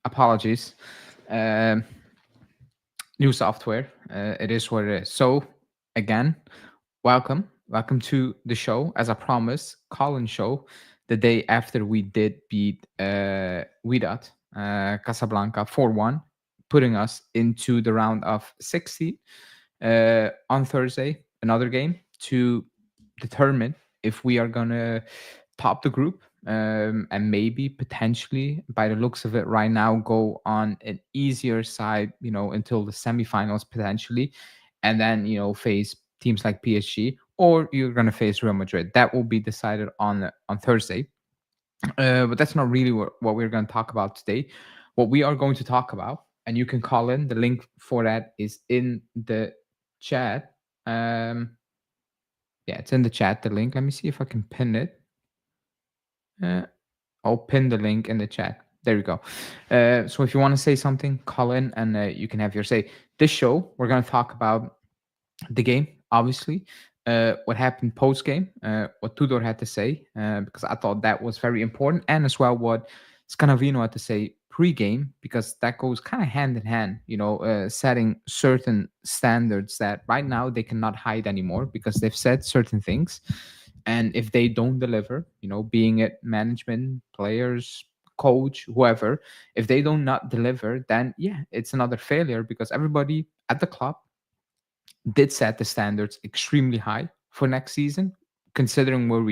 Apologies. Um, New software. It is what it is. So, again, welcome to the show. As I promised, Colin show the day after we did beat Wydad Casablanca 4-1, putting us into the round of 60 on Thursday. Another game to determine if we are gonna top the group, and maybe potentially, by the looks of it right now, go on an easier side, until the semifinals potentially, and then face teams like PSG, or you're gonna face Real Madrid. That will be decided on Thursday. But that's not really what we're going to talk about today. What we are going to talk about, and you can call in. The link for that is in the chat. Yeah, it's in the chat. The link. Let me see if I can pin it. I'll pin the link in the chat. There you go. So if you want to say something, call in and you can have your say. This show, we're going to talk about the game, obviously, what happened post game, what Tudor had to say, because I thought that was very important, and as well what Scanavino had to say pre-game, because that goes kind of hand in hand, setting certain standards that right now they cannot hide anymore because they've said certain things. And if they don't deliver, being it management, players, coach, whoever, if they do not deliver, then yeah, it's another failure because everybody at the club did set the standards extremely high for next season, considering where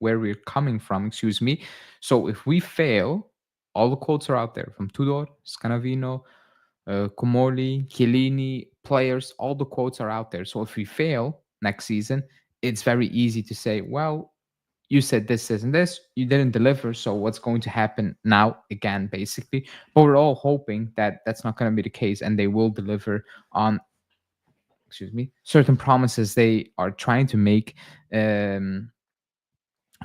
we're coming from. Excuse me. So if we fail, all the quotes are out there from Tudor, Scanavino, Comoli, Chiellini, players. All the quotes are out there. So if we fail next season, it's very easy to say, well, you said this and this, you didn't deliver, so what's going to happen now again, basically. But we're all hoping that that's not going to be the case and they will deliver on, excuse me, certain promises they are trying to make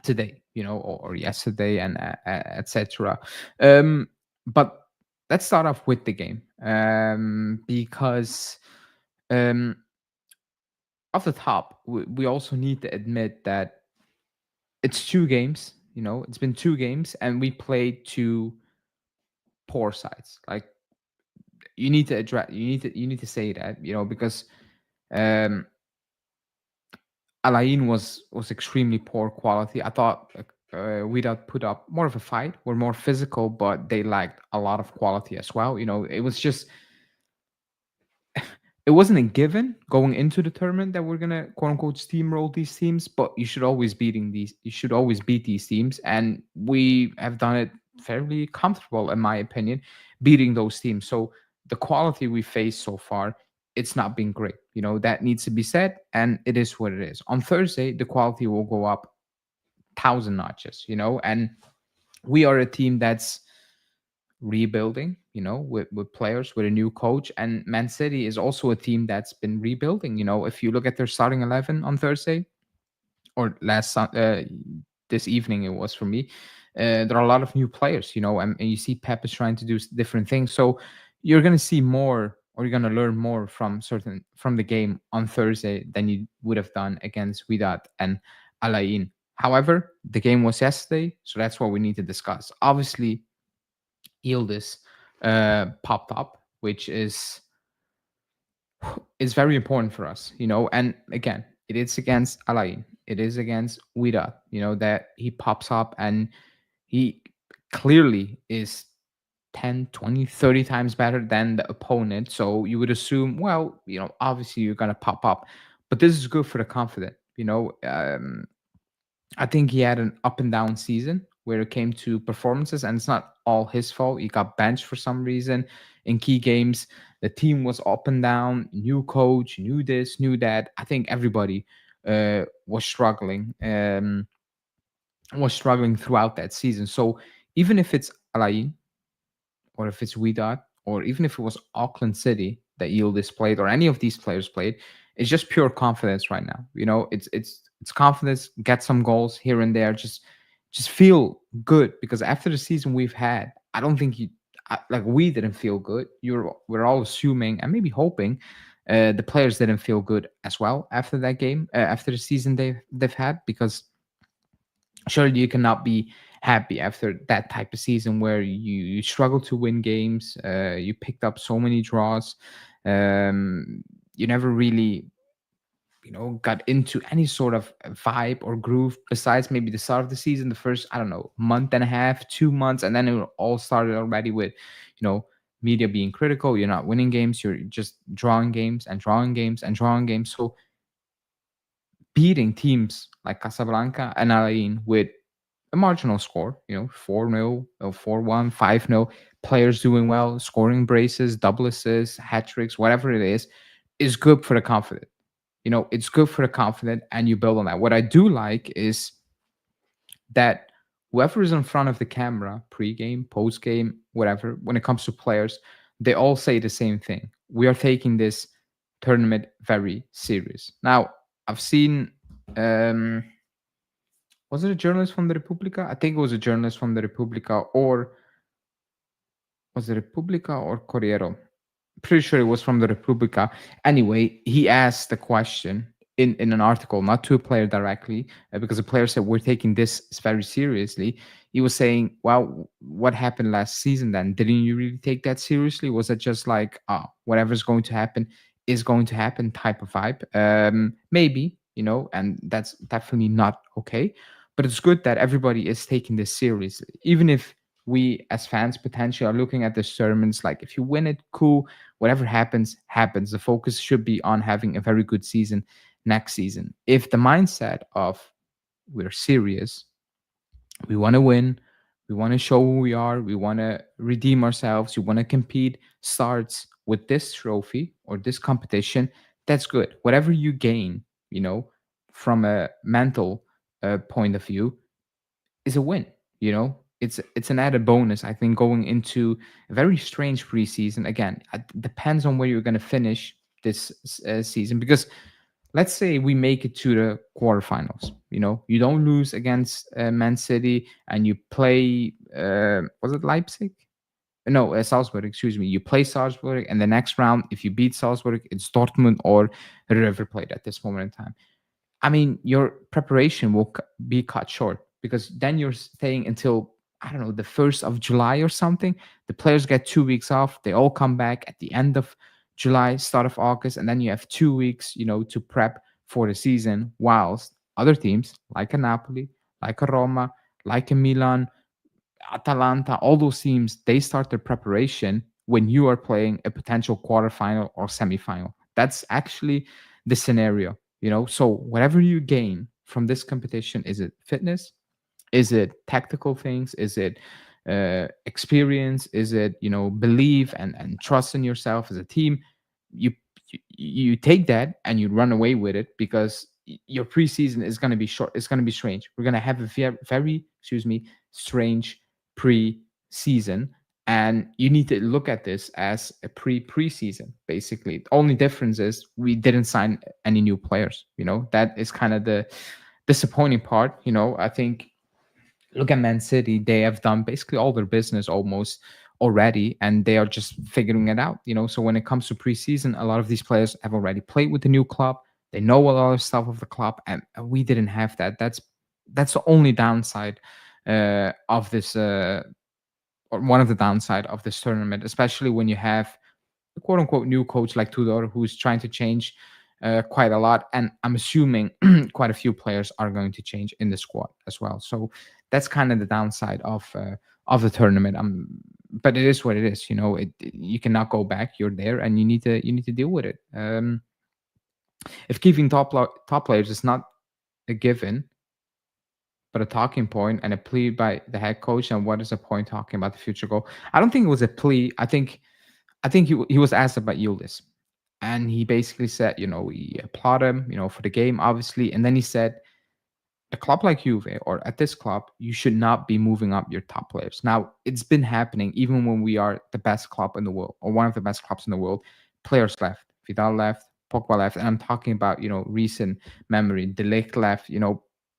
today, or yesterday, and etc. But let's start off with the game, because um, off the top, we also need to admit that it's 2 games. It's been 2 games, and we played two poor sides. Like, you need to address, you need to say that, because um, Alain was extremely poor quality. I thought Wydad put up more of a fight, were more physical, but they lacked a lot of quality as well. It was just, it wasn't a given going into the tournament that we're gonna quote unquote steamroll these teams, but you should always beat these teams, and we have done it fairly comfortable, in my opinion, beating those teams. So the quality we faced so far, it's not been great. That needs to be said, and it is what it is. On Thursday, the quality will go up 1,000 notches, and we are a team that's rebuilding, with players, with a new coach. And Man City is also a team that's been rebuilding. If you look at their starting 11 on Thursday, or this evening it was for me, there are a lot of new players, and you see Pep is trying to do different things. So you're going to see more, or you're going to learn more from the game on Thursday than you would have done against Wydad and Alain. However, the game was yesterday, so that's what we need to discuss. Obviously, Yildiz popped up, which is very important for us, And again, it is against Alain, it is against Wydad, that he pops up, and he clearly is 10, 20, 30 times better than the opponent. So you would assume, well, obviously you're gonna pop up, but this is good for the confident. I think he had an up and down season where it came to performances, and it's not all his fault. He got benched for some reason in key games. The team was up and down, new coach, new this, new that. I think everybody was struggling throughout that season. So even if it's Alain, or if it's Wydad, or even if it was Auckland City that Yildiz played, or any of these players played, it's just pure confidence right now. It's confidence, get some goals here and there, just feel good, because after the season we've had, I don't think like, we didn't feel good. We're all assuming and maybe hoping the players didn't feel good as well after that game, after the season they've had, because surely you cannot be happy after that type of season where you struggle to win games. You picked up so many draws. You never really, got into any sort of vibe or groove besides maybe the start of the season, the first, I don't know, month and a half, 2 months, and then it all started already with, media being critical. You're not winning games. You're just drawing games and drawing games and drawing games. So beating teams like Casablanca and Alain with a marginal score, 4-0, 4-1, 5-0, players doing well, scoring braces, double assists, hat tricks, whatever it is good for the confident. It's good for the confident, and you build on that. What I do like is that whoever is in front of the camera, pre-game, post-game, whatever, when it comes to players, they all say the same thing. We are taking this tournament very serious. Now, I've seen, um, was it a journalist from the Repubblica? I think it was a journalist from the Repubblica, or was it Repubblica or Corriere? Pretty sure it was from the Repubblica. Anyway, he asked the question in an article, not to a player directly, because the player said, "We're taking this very seriously." He was saying, "Well, what happened last season then? Didn't you really take that seriously? Was it just like, oh, whatever's going to happen is going to happen type of vibe?" Maybe, and that's definitely not okay. But it's good that everybody is taking this seriously, even if we as fans potentially are looking at the tournaments like, if you win it, cool. Whatever happens, happens. The focus should be on having a very good season next season. If the mindset of we're serious, we want to win, we want to show who we are, we want to redeem ourselves, we want to compete, starts with this trophy or this competition, that's good. Whatever you gain, from a mental point of view, is a win. It's an added bonus. I think going into a very strange preseason. Again, it depends on where you're going to finish this season. Because let's say we make it to the quarterfinals. You don't lose against Man City, and you play. Was it Leipzig? No, Salzburg. Excuse me. You play Salzburg, and the next round, if you beat Salzburg, it's Dortmund or River Plate at this moment in time. I mean, your preparation will be cut short, because then you're staying until, I don't know, the 1st of July or something. The players get 2 weeks off. They all come back at the end of July, start of August, and then you have 2 weeks, to prep for the season. Whilst other teams like a Napoli, like a Roma, like a Milan, Atalanta, all those teams, they start their preparation when you are playing a potential quarterfinal or semifinal. That's actually the scenario, So whatever you gain from this competition, is it fitness? Is it tactical things? Is it experience? Is it, belief and trust in yourself as a team? You take that and you run away with it, because your preseason is going to be short. It's going to be strange. We're going to have a very, excuse me, strange pre-season, and you need to look at this as a preseason. Basically, the only difference is we didn't sign any new players. That is kind of the disappointing part. I think, look at Man City. They have done basically all their business almost already, and they are just figuring it out. So when it comes to preseason, a lot of these players have already played with the new club. They know a lot of stuff of the club, and we didn't have that. That's the only downside of this, or one of the downside of this tournament, especially when you have a quote unquote new coach like Tudor, who's trying to change quite a lot. And I'm assuming quite a few players are going to change in the squad as well. So that's kind of the downside of the tournament. But it is what it is. You cannot go back. You're there, and you need to deal with it. If keeping top players is not a given, but a talking point and a plea by the head coach, and what is the point talking about the future goal? I don't think it was a plea. I think he was asked about Yildiz, and he basically said, we applaud him, for the game, obviously, and then he said, a club like Juve, or at this club, you should not be moving up your top players. Now, it's been happening even when we are the best club in the world, or one of the best clubs in the world. Players left, Vidal left, Pogba left, and I'm talking about recent memory. The ligt left,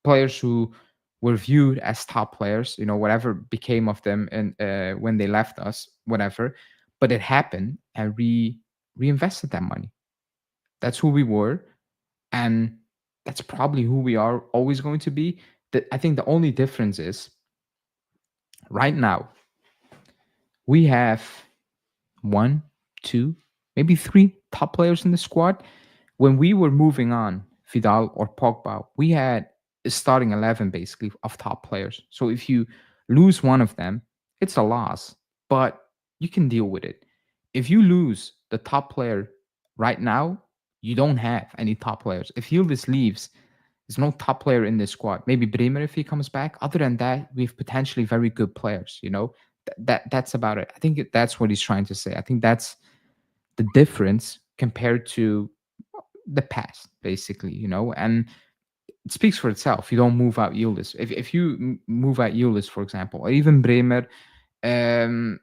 players who were viewed as top players. Whatever became of them, and when they left us, whatever. But it happened, and we reinvested that money. That's who we were, and that's probably who we are always going to be. I think the only difference is right now, we have one, two, maybe three top players in the squad. When we were moving on, Vidal or Pogba, we had a starting 11 basically of top players. So if you lose one of them, it's a loss, but you can deal with it. If you lose the top player right now, you don't have any top players. If Yildiz leaves, there's no top player in this squad. Maybe Bremer if he comes back. Other than that, we have potentially very good players. That's about it. I think that's what he's trying to say. I think that's the difference compared to the past, basically. And it speaks for itself. You don't move out Yildiz. If you move out Yildiz, for example, or even Bremer, um,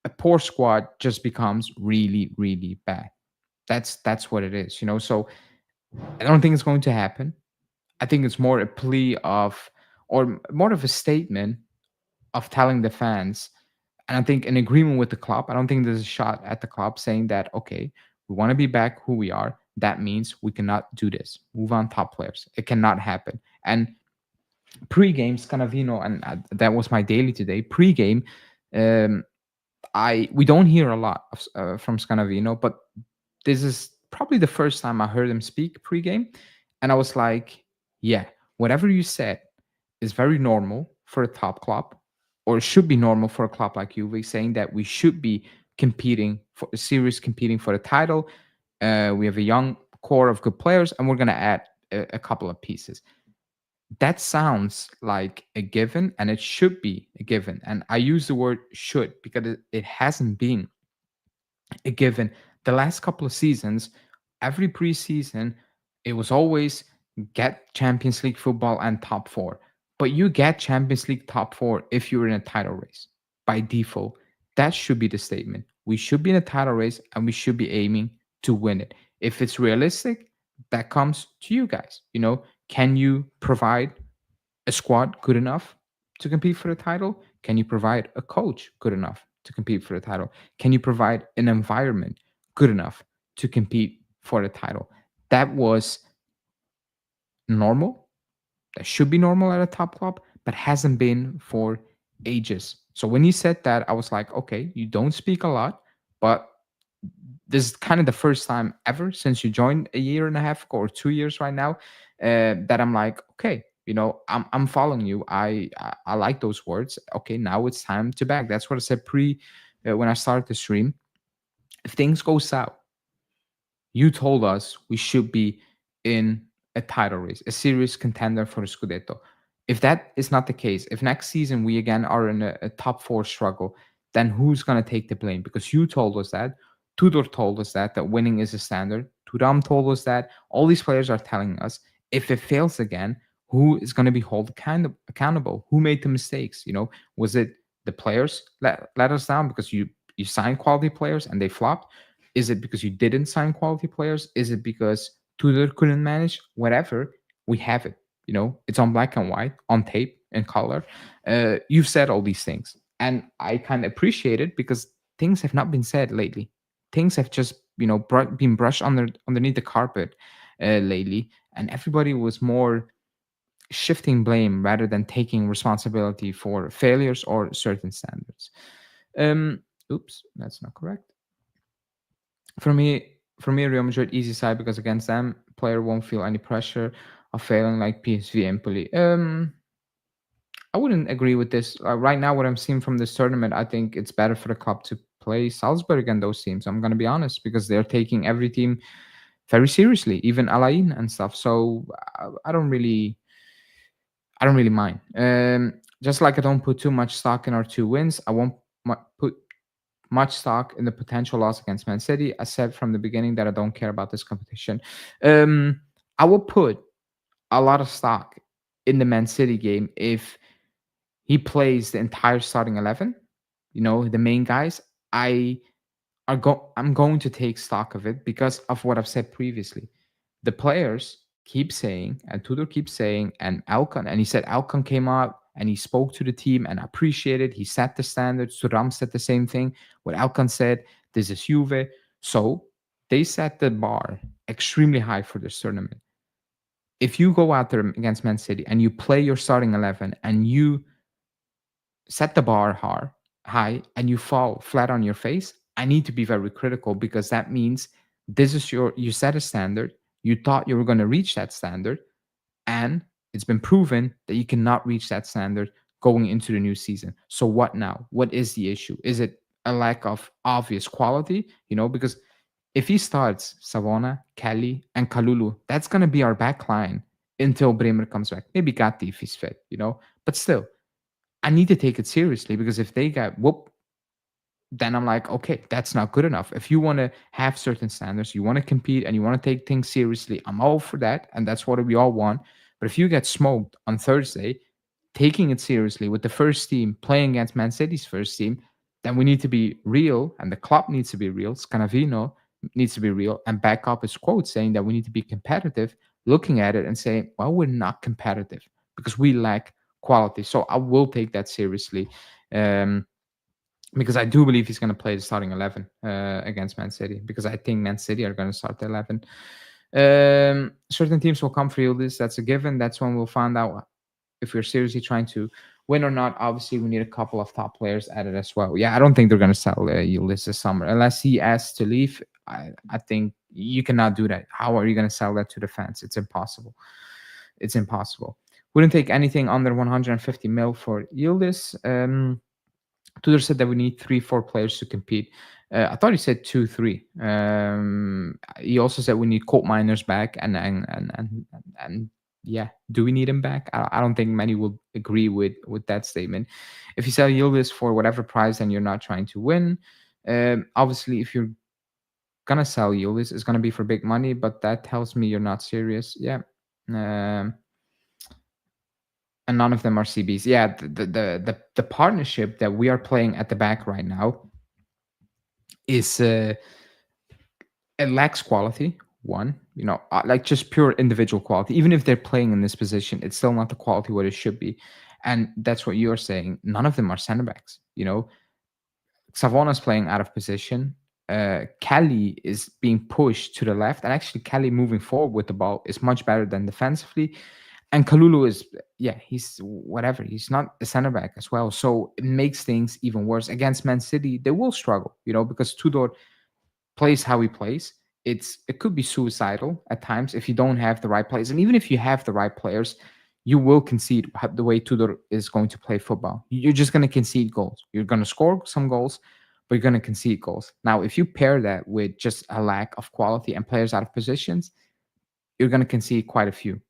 a poor squad just becomes really, really bad. That's what it is. So I don't think it's going to happen. I think it's more a plea of, or more of a statement of telling the fans, and I think in agreement with the club. I don't think there's a shot at the club saying that, okay, we want to be back who we are. That means we cannot do this. Move on top players. It cannot happen. And pre-game, Scanavino, and that was my daily today. Pre-game, um, we don't hear a lot from Scanavino, but this is probably the first time I heard him speak pre-game, and I was like, yeah, whatever you said is very normal for a top club, or it should be normal for a club like Juve, saying that we should be competing for the title. We have a young core of good players, and we're gonna add a couple of pieces. That sounds like a given, and it should be a given. And I use the word should because it hasn't been a given. The last couple of seasons, every preseason, it was always get Champions League football and top four. But you get Champions League top four if you're in a title race by default. That should be the statement. We should be in a title race and we should be aiming to win it. If it's realistic, that comes to you guys. Can you provide a squad good enough to compete for the title? Can you provide a coach good enough to compete for the title? Can you provide an environment good enough to compete for the title? That was normal. That should be normal at a top club, but hasn't been for ages. So when you said that, I was like, okay, you don't speak a lot, but this is kind of the first time ever since you joined a year and a half ago or 2 years right now, that I'm like, okay, I'm following you. I like those words. Okay, now it's time to back. That's what I said when I started the stream. If things go south, you told us we should be in a title race, a serious contender for the Scudetto. If that is not the case, if next season we again are in a top four struggle, then who's going to take the blame? Because you told us that. Tudor told us that winning is a standard. Turam told us that. All these players are telling us if it fails again, who is going to be held accountable? Who made the mistakes? Was it the players let us down because you signed quality players and they flopped? Is it because you didn't sign quality players? Is it because Tudor couldn't manage? Whatever, we have it. It's on black and white, on tape, in color. You've said all these things, and I kind of appreciate it because things have not been said lately. Things have just been brushed underneath the carpet lately, and everybody was more shifting blame rather than taking responsibility for failures or certain standards. Um, Oops, that's not correct. For me, Real Madrid easy side because against them, player won't feel any pressure of failing like PSV Empoli. I wouldn't agree with this. Right now, what I'm seeing from this tournament, I think it's better for the club to play Salzburg and those teams. I'm gonna be honest because they're taking every team very seriously, even Alain and stuff. So I don't really mind. Just like I don't put too much stock in our two wins, I won't put much stock in the potential loss against Man City. I said from the beginning that I don't care about this competition. I will put a lot of stock in the Man City game if he plays the entire starting 11. The main guys. I'm going to take stock of it because of what I've said previously. The players keep saying, and Tudor keeps saying, and Alcon, and he said Alcon came out and he spoke to the team and appreciated. He set the standards. Thuram said the same thing. What Alcon said, this is Juve. So they set the bar extremely high for this tournament. If you go out there against Man City and you play your starting 11 and you set the bar high and you fall flat on your face, I need to be very critical, because that means this is you set a standard, you thought you were going to reach that standard, and it's been proven that you cannot reach that standard going into the new season. So what now? What is the issue? Is it a lack of obvious quality? Because if he starts Savona, Kelly, and Kalulu, that's going to be our back line until Bremer comes back. Maybe Gatti if he's fit. But still, I need to take it seriously, because if they get whoop, then I'm like, okay, that's not good enough. If you want to have certain standards, you want to compete, and you want to take things seriously, I'm all for that. And that's what we all want. But if you get smoked on Thursday, taking it seriously with the first team playing against Man City's first team, then we need to be real, and the club needs to be real. Scanavino needs to be real and back up his quote saying that we need to be competitive, looking at it and saying, well, we're not competitive because we lack quality. So I will take that seriously. Because I do believe he's going to play the starting 11 against Man City, because I think Man City are going to start the 11. Certain teams will come for Yildiz. That's a given. That's when we'll find out if we're seriously trying to win or not. Obviously, we need a couple of top players added as well. Yeah, I don't think they're going to sell Yildiz this summer unless he asks to leave. I think you cannot do that. How are you going to sell that to the fans? It's impossible. It's impossible. Wouldn't take anything under 150 mil for Yildiz. Tudor said that we need 3-4 players to compete. I thought he said 2-3. He also said we need coal miners back, and yeah, do we need him back? I don't think many will agree with that statement. If you sell Yildiz for whatever price, then you're not trying to win. Obviously, if you're gonna sell Yildiz, it's gonna be for big money, but that tells me you're not serious. Yeah. And none of them are CBs. Yeah, the partnership that we are playing at the back right now is it lacks quality. One, like just pure individual quality. Even if they're playing in this position, it's still not the quality what it should be. And that's what you're saying. None of them are center backs. Savona's playing out of position. Kelly is being pushed to the left, and actually Kelly moving forward with the ball is much better than defensively. And Kalulu is, yeah, he's whatever. He's not a center back as well. So it makes things even worse. Against Man City, they will struggle, because Tudor plays how he plays. It could be suicidal at times if you don't have the right players. And even if you have the right players, you will concede the way Tudor is going to play football. You're just going to concede goals. You're going to score some goals, but you're going to concede goals. Now, if you pair that with just a lack of quality and players out of positions, you're going to concede quite a few,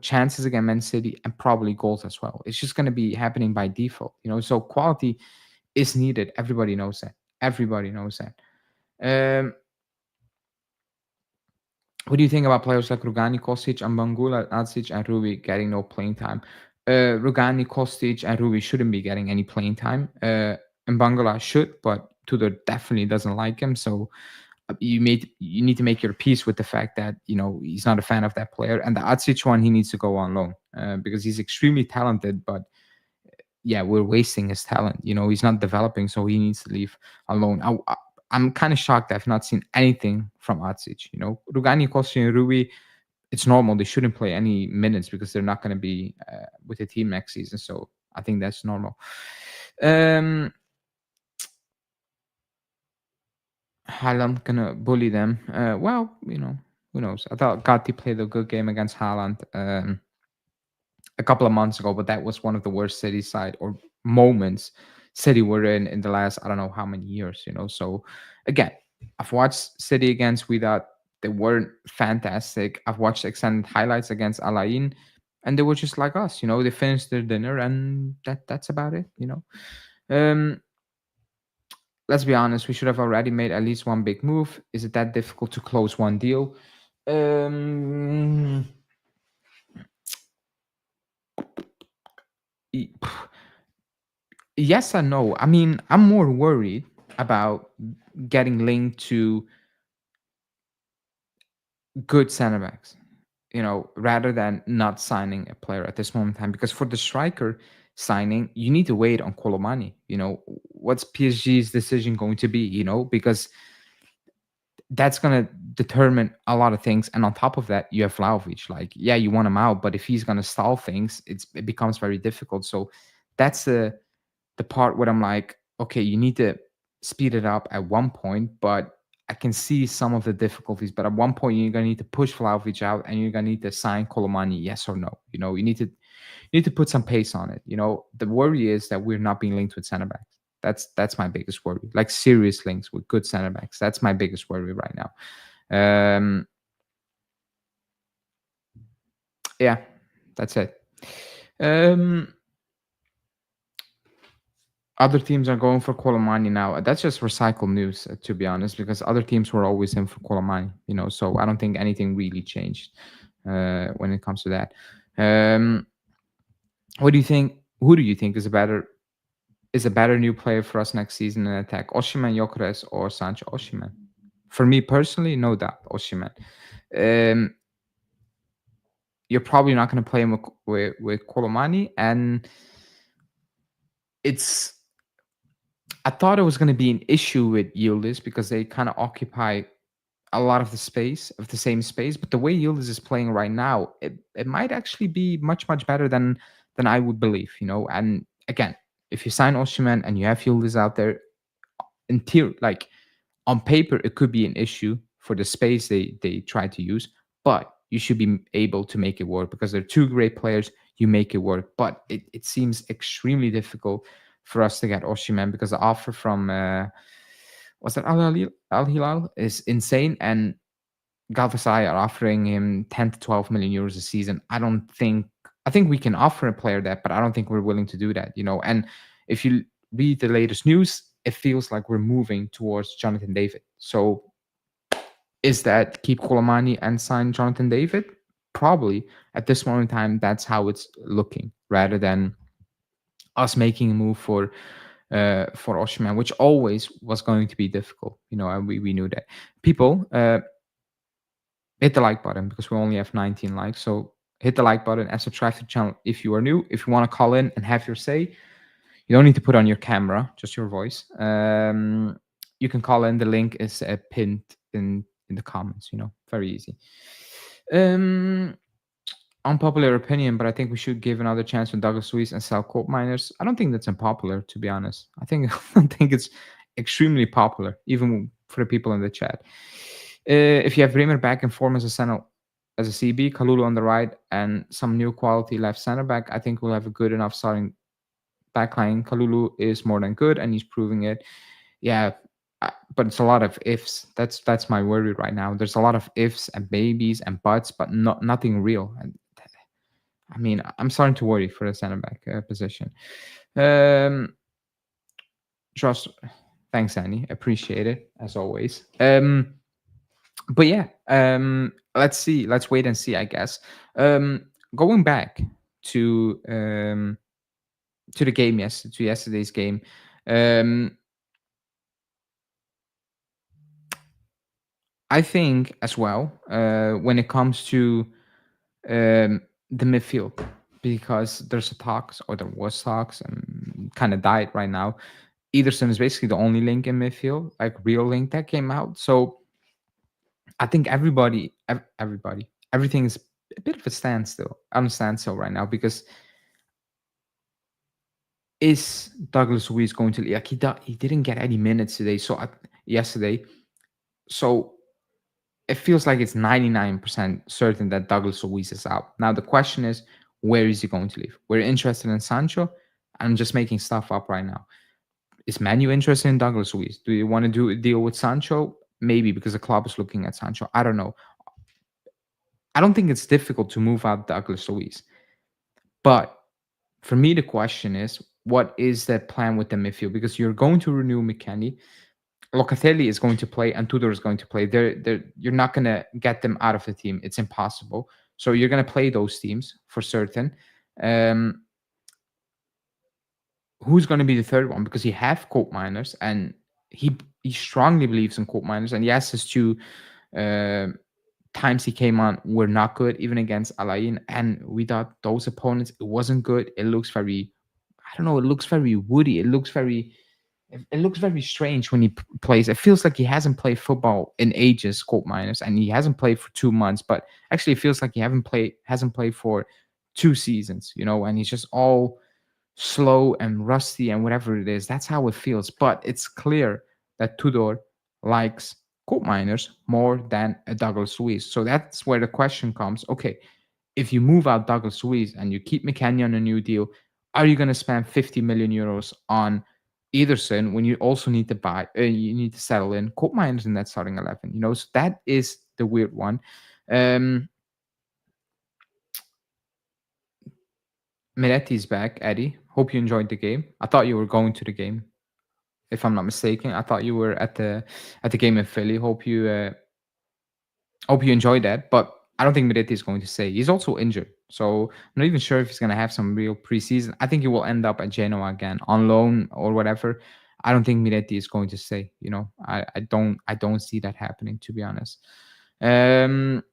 chances against Man City and probably goals as well. It's just going to be happening by default, so quality is needed. Everybody knows that. Everybody knows that. What do you think about players like Rugani, Kostic, and Bangula, Adzic, and Rui getting no playing time? Rugani, Kostic, and Rui shouldn't be getting any playing time. And Bangula should, but Tudor definitely doesn't like him. So you need to make your peace with the fact that he's not a fan of that player. And the Adzic one, he needs to go on loan because he's extremely talented, but yeah, we're wasting his talent. He's not developing, so he needs to leave alone. I'm kind of shocked I've not seen anything from Adzic. Rugani, Kostic, and Rui, it's normal. They shouldn't play any minutes because they're not going to be with the team next season. So I think that's normal. Haaland gonna bully them. Well, who knows? I thought Gatti played a good game against Haaland a couple of months ago, but that was one of the worst City side or moments City were in the last I don't know how many years. So again, I've watched City against Wydad. They weren't fantastic. I've watched extended highlights against Al Ain, and they were just like us. They finished their dinner, and that's about it. Um, let's be honest, we should have already made at least one big move. Is it that difficult to close one deal? E- yes and no. I mean, I'm more worried about getting linked to good center backs, rather than not signing a player at this moment in time. Because for the striker signing, you need to wait on Colomani. What's PSG's decision going to be? Because that's going to determine a lot of things. And on top of that, you have Vlahovic. Like, yeah, you want him out, but if he's going to stall things, it becomes very difficult. So that's the the part where I'm like, okay, you need to speed it up at one point, but I can see some of the difficulties. But at one point, you're gonna need to push Vlahovic out, and you're gonna need to sign Colomani, yes or no. You need to put some pace on it. The worry is that we're not being linked with center backs. That's my biggest worry. Like serious links with good center backs. That's my biggest worry right now. Yeah, that's it. Um, Other teams are going for Colomani now. That's just recycled news, to be honest, because other teams were always in for Colomani. So I don't think anything really changed when it comes to that. Um, what do you think? Who do you think is a better new player for us next season in attack? Osimhen, Gyökeres, or Sancho? Osimhen. For me personally, no doubt, Osimhen. Um, you're probably not going to play him with Colomani, and it's. I thought it was going to be an issue with Yildiz because they kind of occupy a lot of the space of the same space. But the way Yildiz is playing right now, it might actually be much much better than I would believe. And again, if you sign Osimhen and you have Yildiz out there, in theory, like on paper, it could be an issue for the space they try to use, but you should be able to make it work because they're two great players. You make it work, but it seems extremely difficult for us to get Osimhen because the offer from was that Al Hilal is insane, and Galatasaray are offering him 10 to 12 million euros a season. I think we can offer a player that, but I don't think we're willing to do that. And if you read the latest news, it feels like we're moving towards Jonathan David. So is that keep Colomani and sign Jonathan David? Probably at this moment in time, that's how it's looking, rather than us making a move for Osimhen, which always was going to be difficult. And we knew that. People, hit the like button because we only have 19 likes. So hit the like button and subscribe to the channel if you are new. If you want to call in and have your say, you don't need to put on your camera, just your voice. You can call in. The link is pinned in the comments. Very easy. Unpopular opinion, but I think we should give another chance to Douglas Luiz and sell coal miners. I don't think that's unpopular, to be honest. I think it's extremely popular, even for the people in the chat. If you have Bremer back in form as a center, as a CB, Kalulu on the right, and some new quality left center back, I think we'll have a good enough starting backline. Kalulu is more than good, and he's proving it. Yeah, but it's a lot of ifs. That's my worry right now. There's a lot of ifs and maybes and buts, but nothing real. And I mean, I'm starting to worry for the center back position. Just thanks, Annie. Appreciate it as always. But yeah, let's see. Let's wait and see, I guess. Going back to the game, to yesterday's game. I think as well when it comes to the midfield, because there's a talks, or there was talks, and kind of died right now. Ederson is basically the only link in midfield, like real link that came out. So I think everything is a bit of a standstill. On a standstill right now because is Douglas Luiz going to like he didn't get any minutes today? So yesterday, so it feels like it's 99% certain that Douglas Luiz is out. Now the question is, where is he going to leave? We're interested in Sancho. I'm just making stuff up right now. Is Manu interested in Douglas Luiz? Do you want to do a deal with Sancho? Maybe because the club is looking at Sancho. I don't know. I don't think it's difficult to move out Douglas Luiz. But for me, the question is, what is the plan with the midfield? Because you're going to renew mckennie. Locatelli is going to play and Tudor is going to play. You're not going to get them out of the team. It's impossible. So you're going to play those teams for certain. Who's going to be the third one? Because you have coal miners, and he strongly believes in coal miners. And yes, his two times he came on were not good, even against Alain. And we thought those opponents, it wasn't good. It looks very, I don't know, it looks very woody. It looks very strange when he plays. It feels like he hasn't played football in ages, Colt Miners, and he hasn't played for 2 months. But actually, it feels like he hasn't played for 2 seasons, and he's just all slow and rusty and whatever it is. That's how it feels. But it's clear that Tudor likes gold miners more than a Douglas Luiz. So that's where the question comes. Okay, if you move out Douglas Luiz and you keep McKennie on a new deal, are you going to spend 50 million euros on Ederson when you also need to buy, you need to settle in gold miners in that starting 11? You know, so that is the weird one. Um, Miretti's back, Eddie. Hope you enjoyed the game. I thought you were going to the game, if I'm not mistaken. I thought you were at the game in Philly. Hope you enjoyed that. But I don't think Miretti is going to stay. He's also injured, so I'm not even sure if he's going to have some real preseason. I think he will end up at Genoa again on loan or whatever. I don't think Miretti is going to stay. You know, I don't see that happening, to be honest. Um,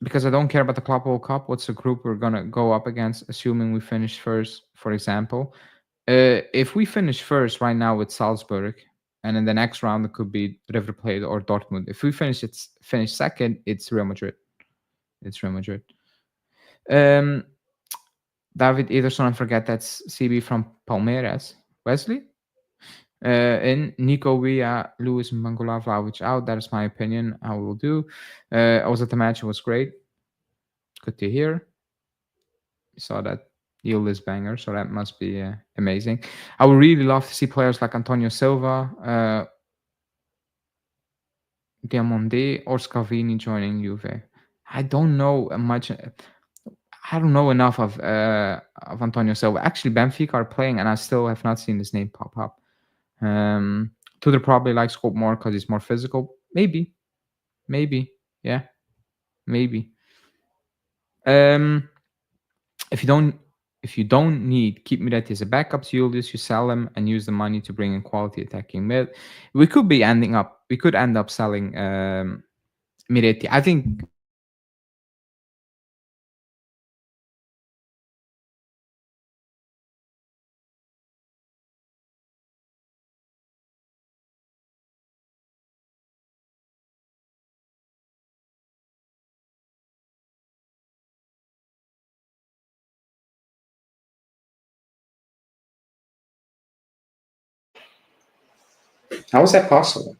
because I don't care about the Club World Cup. What's the group we're gonna go up against, assuming we finish first, for example? If we finish first right now with Salzburg, and in the next round it could be River Plate or Dortmund. If we finish second, it's Real Madrid. It's Real Madrid. Um, David Ederson, I forget that's CB from Palmeiras. Wesley? In Nico Villa, Luis Mangula, Vlahovic out. That is my opinion. I will do. I was at the match. It was great. Good to hear. Saw that Yildiz banger, so that must be amazing. I would really love to see players like Antonio Silva, Diamondi, or Scalvini joining Juve. I don't know much. I don't know enough of Antonio Silva. Actually, Benfica are playing, and I still have not seen his name pop up. Tudor probably likes Hope more because he's more physical. Maybe, yeah, maybe. Um, if you don't need, keep Miretti as a backup to Yildiz. You sell him and use the money to bring in quality attacking mid. We could end up selling Miretti. I think how is that possible?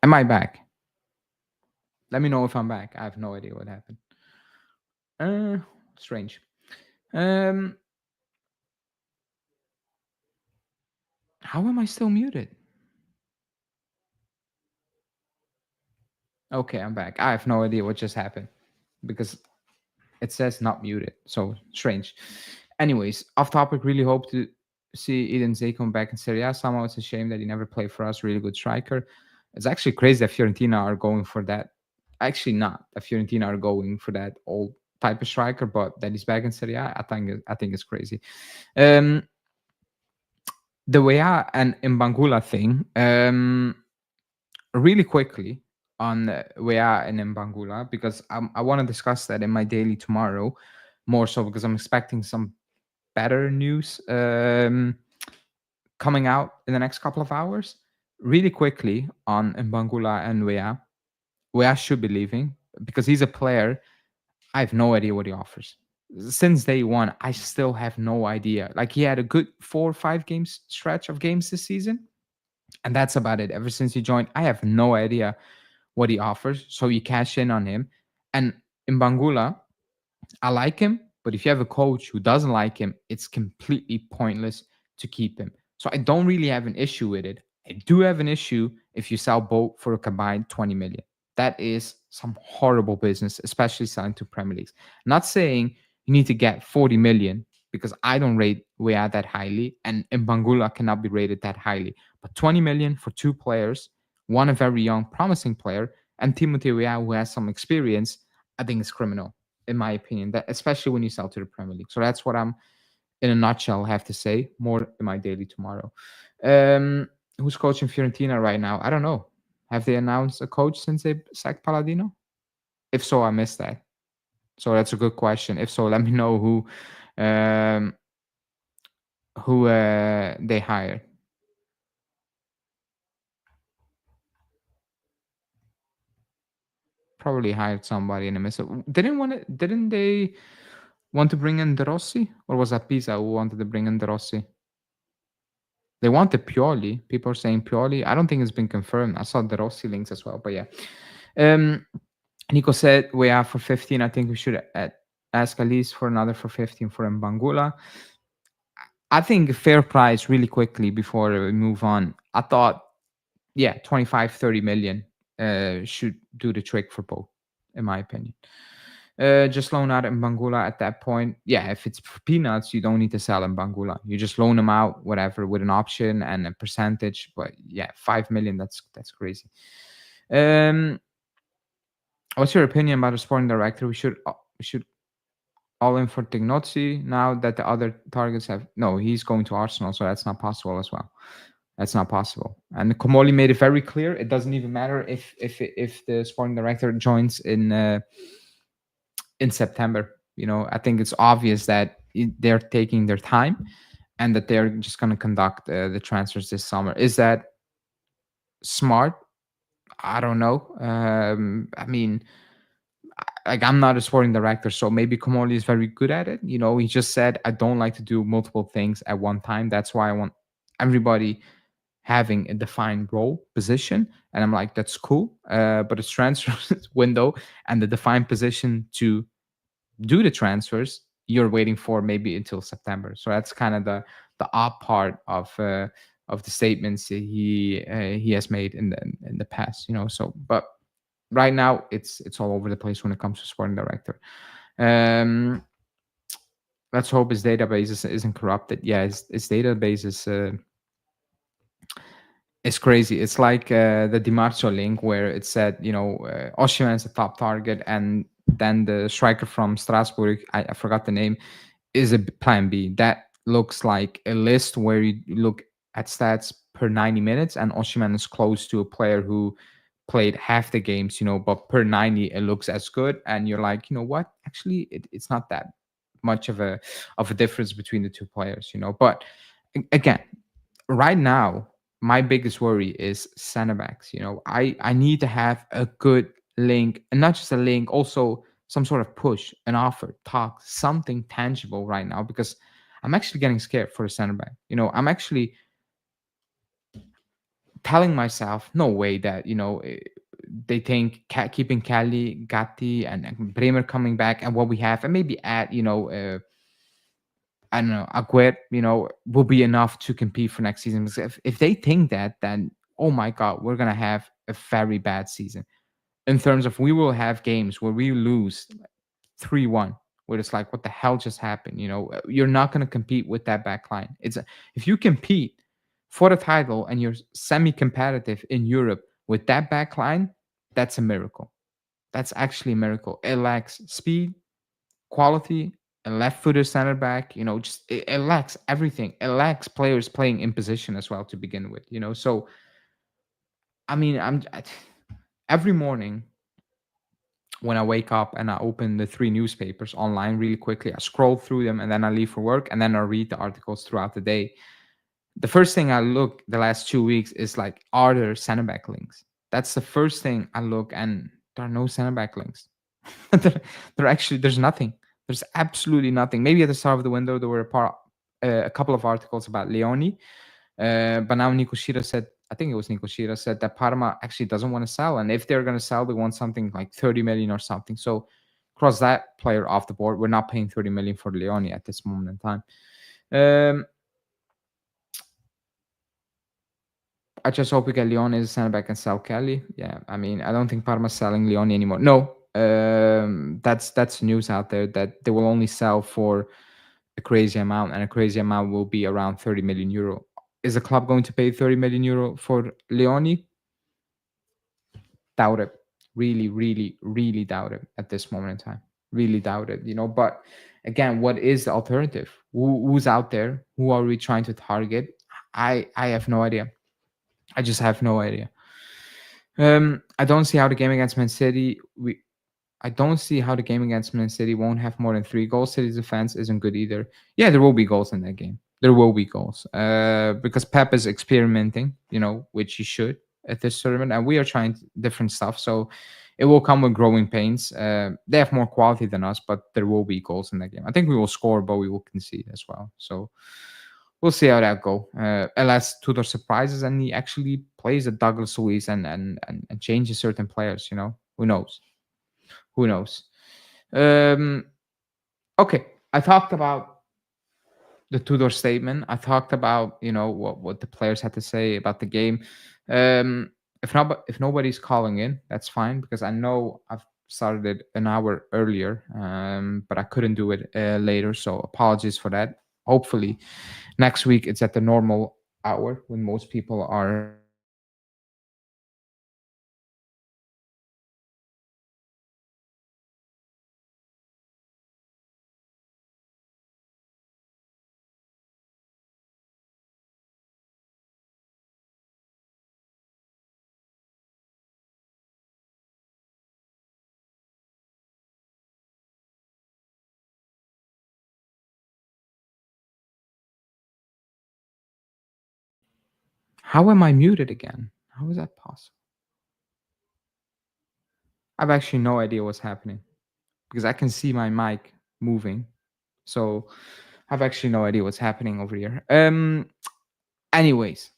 Am I back? Let me know if I'm back. I have no idea what happened. Uh, Strange. Um, how am I still muted? Okay, I'm back. I have no idea what just happened because it says not muted. So strange. Anyways, off topic. Really hope to see Eden Zay come back in Serie A. Somehow it's a shame that he never played for us. Really good striker. It's actually crazy that Fiorentina are going for that. Actually, not that Fiorentina are going for that old type of striker, but that he's back in Serie A. I think it's crazy. Um, the Wea and Mbangula thing. Really quickly on Wea and Mbangula because I want to discuss that in my daily tomorrow, more so because I'm expecting some better news coming out in the next couple of hours. Really quickly on Mbangula and Wea. Wea should be leaving because he's a player. I have no idea what he offers. Since day one, I still have no idea. Like he had a good 4 or 5 games stretch of games this season, and that's about it. Ever since he joined, I have no idea what he offers. So you cash in on him. And in Bangula, I like him, but if you have a coach who doesn't like him, it's completely pointless to keep him. So I don't really have an issue with it. I do have an issue if you sell both for a combined 20 million. That is some horrible business, especially selling to Premier Leagues. Not saying you need to get 40 million because I don't rate Weah that highly and Mbangula cannot be rated that highly. But 20 million for 2 players, one a very young, promising player, and Timothy Weah who has some experience, I think it's criminal in my opinion, that especially when you sell to the Premier League. So that's what I'm in a nutshell have to say. More in my daily tomorrow. Who's coaching Fiorentina right now? I don't know. Have they announced a coach since they sacked Palladino? If so, I missed that. So that's a good question. If so, let me know um, who they hired. Probably hired somebody in the middle. Didn't they want to bring in De Rossi, or was that Pisa who wanted to bring in De Rossi? They wanted Pioli. People are saying Pioli. I don't think it's been confirmed. I saw De Rossi links as well, but yeah. Um, Nico said we have for 15. I think we should ask at least for another for 15 for Mbangula. I think a fair price really quickly before we move on. I thought, yeah, 25, 30 million should do the trick for both, in my opinion. Just loan out Mbangula at that point. Yeah, if it's for peanuts, you don't need to sell Mbangula. You just loan them out, whatever, with an option and a percentage. But yeah, 5 million, that's crazy. Um, what's your opinion about a sporting director? We should all in for Tignozzi now that the other targets have no, he's going to Arsenal, so that's not possible as well. That's not possible. And Komoli made it very clear. It doesn't even matter if the sporting director joins in September. You know, I think it's obvious that they're taking their time and that they're just going to conduct the transfers this summer. Is that smart? I don't know. I mean, like I'm not a sporting director, so maybe Komoli is very good at it. You know, he just said, I don't like to do multiple things at one time. That's why I want everybody having a defined role position. And I'm like, that's cool. But it's transfer window and the defined position to do the transfers, you're waiting for maybe until September. So that's kind of the odd part of the statements he has made in the past. You know, so but right now it's all over the place when it comes to sporting director. Um, let's hope his database isn't corrupted. Yeah, his database is crazy. It's like the Di Marzio link where it said, you know, Osimhen is the top target, and then the striker from Strasbourg, I forgot the name, is a plan B. That looks like a list where you look at stats per 90 minutes, and Osimhen is close to a player who played half the games, you know, but per 90 it looks as good. And you're like, you know what? Actually, it's not that much of a difference between the two players, you know. But again, right now, my biggest worry is center backs. You know, I need to have a good link, and not just a link, also some sort of push, an offer, talk, something tangible right now, because I'm actually getting scared for a center back. You know, I'm actually telling myself, no way that, you know, they think keeping Cali, Gatti, and Bremer coming back, and what we have, and maybe add, you know, I don't know, Aguet, you know, will be enough to compete for next season. Because if they think that, then oh my God, we're gonna have a very bad season. In terms of we will have games where we lose 3-1, where it's like, what the hell just happened? You know, you're not gonna compete with that back line. If you compete for the title and you're semi-competitive in Europe with that back line, that's a miracle. That's actually a miracle. It lacks speed, quality, a left-footed center back. You know, just it lacks everything. It lacks players playing in position as well to begin with. You know, so I mean, every morning when I wake up and I open the three newspapers online really quickly, I scroll through them and then I leave for work and then I read the articles throughout the day. The first thing I look the last 2 weeks is like, are there center back links? That's the first thing I look, and there are no center back links. There's nothing. There's absolutely nothing. Maybe at the start of the window there were a couple of articles about Leone, but now Nico Shira said, I think it was Nico Shira said that Parma actually doesn't want to sell, and if they're going to sell, they want something like 30 million or something. So cross that player off the board. We're not paying 30 million for Leone at this moment in time. I just hope we get Leone as a center back and sell Kelly. Yeah, I mean, I don't think Parma's selling Leone anymore. No, that's news out there that they will only sell for a crazy amount, and a crazy amount will be around 30 million euro. Is the club going to pay 30 million euro for Leone? Doubt it. Really, really, really doubt it at this moment in time. Really doubt it. You know, but again, what is the alternative? Who's out there? Who are we trying to target? I have no idea. I just have no idea. I don't see how the game against Man City I don't see how the game against Man City won't have more than 3 goals. City's defense isn't good either. Yeah, there will be goals in that game. There will be goals. Because Pep is experimenting, which he should at this tournament, and we are trying different stuff. So it will come with growing pains. They have more quality than us, but there will be goals in that game. I think we will score, but we will concede as well. So we'll see how that go. Unless Tudor surprises and he actually plays a Douglas Luiz and changes certain players. Who knows? Who knows? Um, okay, I talked about the Tudor statement. I talked about what the players had to say about the game. If nobody's calling in, that's fine because I know I've started it an hour earlier, but I couldn't do it later. So apologies for that. Hopefully, next week it's at the normal hour when most people are sleeping. How am I muted again? How is that possible? I've actually no idea what's happening because I can see my mic moving. So I've actually no idea what's happening over here. Anyways,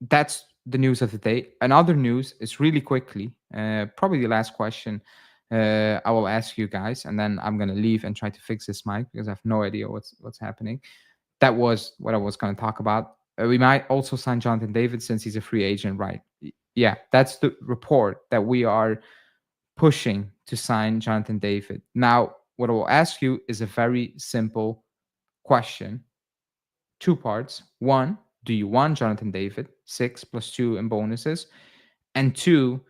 that's the news of the day. Another news is really quickly, probably the last question I will ask you guys, and then I'm gonna leave and try to fix this mic because I have no idea what's happening. That was what I was gonna talk about. We might also sign Jonathan David since he's a free agent, right? Yeah, that's the report that we are pushing to sign Jonathan David. Now, what I will ask you is a very simple question. 2 parts. One, do you want Jonathan David? 6 + 2 in bonuses. And two,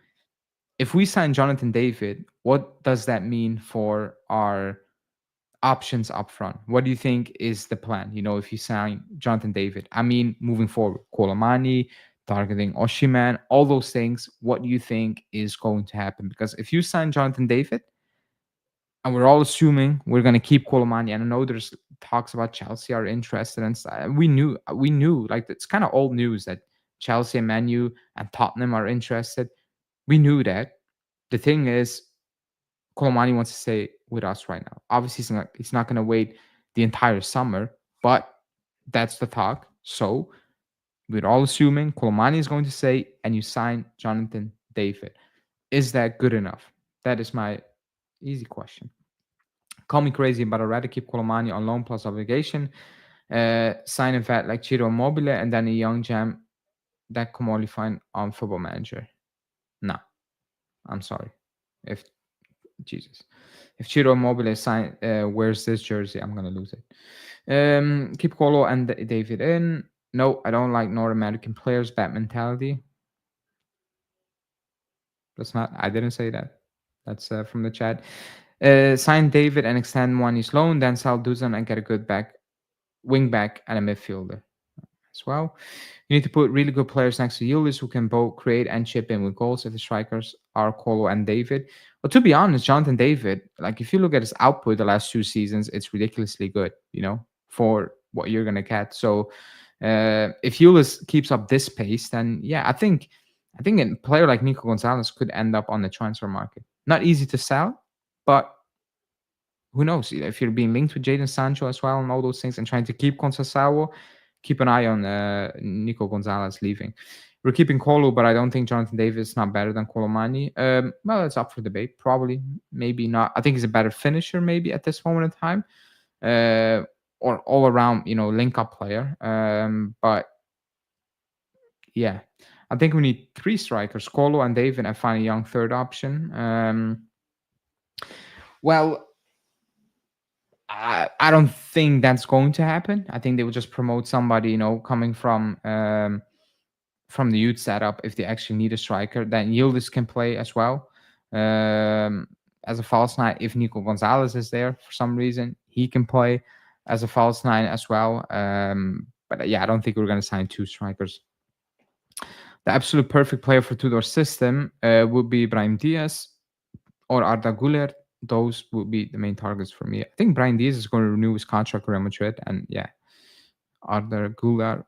if we sign Jonathan David, what does that mean for our options up front? What do you think is the plan? If you sign Jonathan David, I mean, moving forward, Kolomani, targeting Oshiman, all those things. What do you think is going to happen? Because if you sign Jonathan David, and we're all assuming we're going to keep Kolomani. And I know there's talks about Chelsea are interested and stuff. We knew, like it's kind of old news that Chelsea and Manu and Tottenham are interested. We knew that. The thing is, Kolomani wants to stay with us right now. Obviously, he's not going to wait the entire summer, but that's the talk. So we're all assuming Kolomani is going to stay, and you sign Jonathan David. Is that good enough? That is my easy question. Call me crazy, but I'd rather keep Colomani on loan plus obligation, sign a vet like Ciro Immobile, and then a young gem that can only find on Football Manager. No, I'm sorry. If Jesus, if Ciro Immobile wears this jersey, I'm gonna lose it. Keep Colo and David in. No, I don't like North American players. Bad mentality. That's not. I didn't say that. That's from the chat. Sign David and extend one his loan, then sell Duzan and get a good wing back and a midfielder as well. You need to put really good players next to Yildiz who can both create and chip in with goals if the strikers are Colo and David. Well, to be honest, Jonathan David, like if you look at his output the last 2 seasons, it's ridiculously good, for what you're going to get. So if Yildiz keeps up this pace, then yeah, I think a player like Nico Gonzalez could end up on the transfer market. Not easy to sell, but who knows? If you're being linked with Jadon Sancho as well and all those things and trying to keep Conceição, keep an eye on Nico Gonzalez leaving. We're keeping Kolo, but I don't think Jonathan Davis is not better than Colomani. Well, it's up for debate. Probably, maybe not. I think he's a better finisher, maybe at this moment in time, or all around, link-up player. But yeah, I think we need 3 strikers: Kolo and David, and find a young third option. Well, I don't think that's going to happen. I think they will just promote somebody, coming from the youth setup if they actually need a striker. Then Yildiz can play as well as a false nine. If Nico Gonzalez is there for some reason, he can play as a false nine as well. But yeah, I don't think we're going to sign 2 strikers. The absolute perfect player for Tudor's system would be Brahim Diaz. or Arda Güler. Those would be the main targets for me. I think Brian Diaz is going to renew his contract with Real Madrid, and yeah, Arda Güler,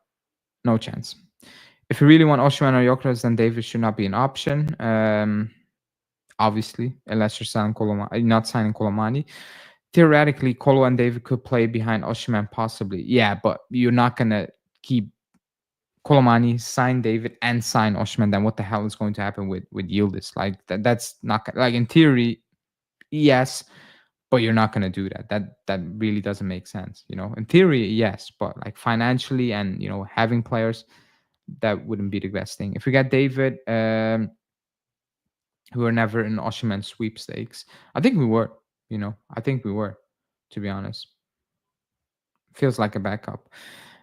no chance. If you really want Osimhen or Gyökeres, then David should not be an option. Obviously, unless you're not signing Colomani. Theoretically, Colo and David could play behind Osimhen, possibly. Yeah, but you're not gonna keep Colomani, sign David, and sign Osimhen. Then what the hell is going to happen with Yildiz? Like that's not like in theory, yes, but you're not gonna do that. That really doesn't make sense. In theory, yes, but like financially and having players, that wouldn't be the best thing. If we get David, who were never in Osimhen sweepstakes, I think we were. I think we were, to be honest. Feels like a backup.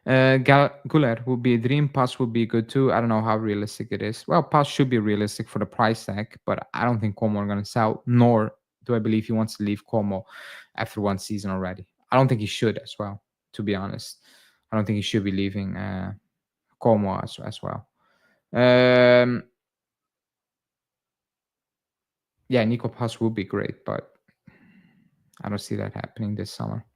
Guler would be a dream. Pass would be good too. I don't know how realistic it is. Well, Pass should be realistic for the price tag, but I don't think Como are going to sell, nor do I believe he wants to leave Como after one season already. I don't think he should as well, to be honest. I don't think he should be leaving Como as well. Yeah, Nico Pass would be great, but I don't see that happening this summer.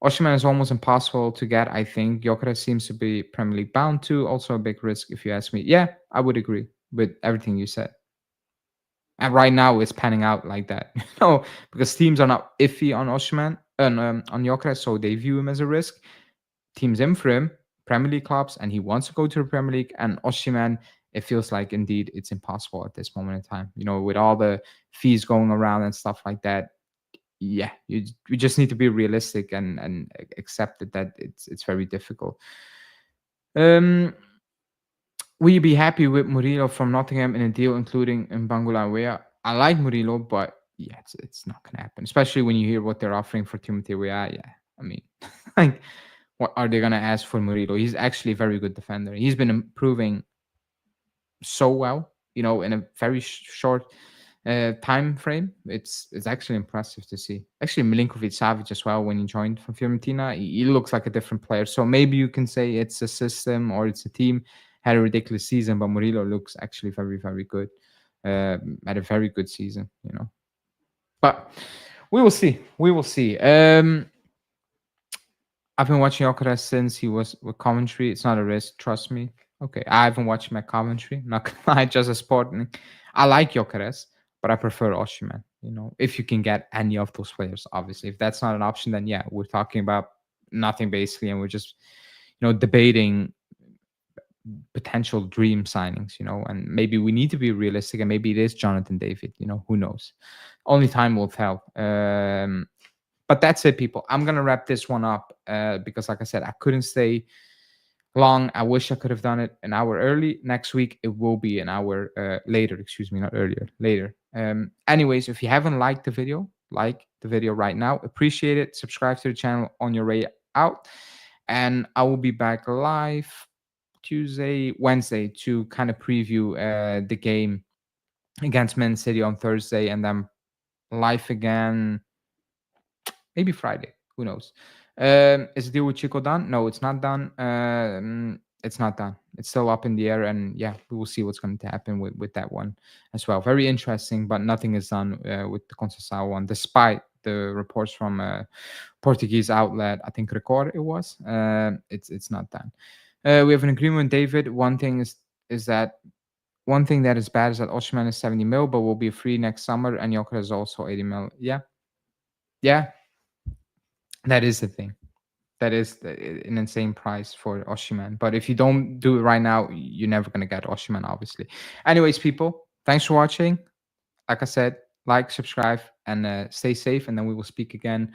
Osimhen is almost impossible to get, I think. Gyökeres seems to be Premier League bound to. Also a big risk, if you ask me. Yeah, I would agree with everything you said. And right now, it's panning out like that. Because teams are not iffy on Osimhen and on Gyökeres, so they view him as a risk. Teams in for him, Premier League clubs, and he wants to go to the Premier League. And Osimhen, it feels like indeed it's impossible at this moment in time. With all the fees going around and stuff like that. Yeah, you just need to be realistic and accept that it's very difficult. Will you be happy with Murillo from Nottingham in a deal including Mbangula Weah? I like Murillo, but yeah, it's not gonna happen. Especially when you hear what they're offering for Timothy Weah. Yeah, I mean, like, what are they gonna ask for Murillo? He's actually a very good defender. He's been improving so well, in a very short time frame. It's actually impressive to see. Actually, Milinkovic-Savic as well, when he joined from Fiorentina, he looks like a different player. So maybe you can say it's a system or it's a team had a ridiculous season, but Murillo looks actually very, very good. Had a very good season, But we will see. We will see. I've been watching Gyökeres since he was with Coventry. It's not a risk, trust me. Okay, I haven't watched him at Coventry. Not gonna lie, just a sporting. I like Gyökeres, but I prefer Osimhen. If you can get any of those players, obviously. If that's not an option, then yeah, we're talking about nothing basically, and we're just, debating potential dream signings. And maybe we need to be realistic, and maybe it is Jonathan David. Who knows? Only time will tell. But that's it, people. I'm gonna wrap this one up because, like I said, I couldn't stay long. I wish I could have done it an hour early. Next week it will be an hour later. Excuse me, not earlier. Later. Anyways, if you haven't liked the video, like the video right now. Appreciate it. Subscribe to the channel on your way out, and I will be back live Wednesday to kind of preview the game against Man City on Thursday, and then live again. Maybe Friday. Who knows? Is the deal with Chico done? No, it's not done. It's not done. It's still up in the air, and yeah, we will see what's going to happen with that one as well. Very interesting, but nothing is done with the Conceição one, despite the reports from Portuguese outlet. I think Record it was. It's not done. We have an agreement with David. One thing is that one thing that is bad is that Osimhen is 70 mil, but will be free next summer, and Gyökeres is also 80 mil. Yeah. That is the thing. That is an insane price for Osimhen. But if you don't do it right now, you're never going to get Osimhen, obviously. Anyways, people, thanks for watching. Like I said, like, subscribe, and stay safe. And then we will speak again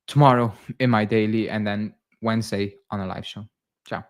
tomorrow in my daily, and then Wednesday on a live show. Ciao.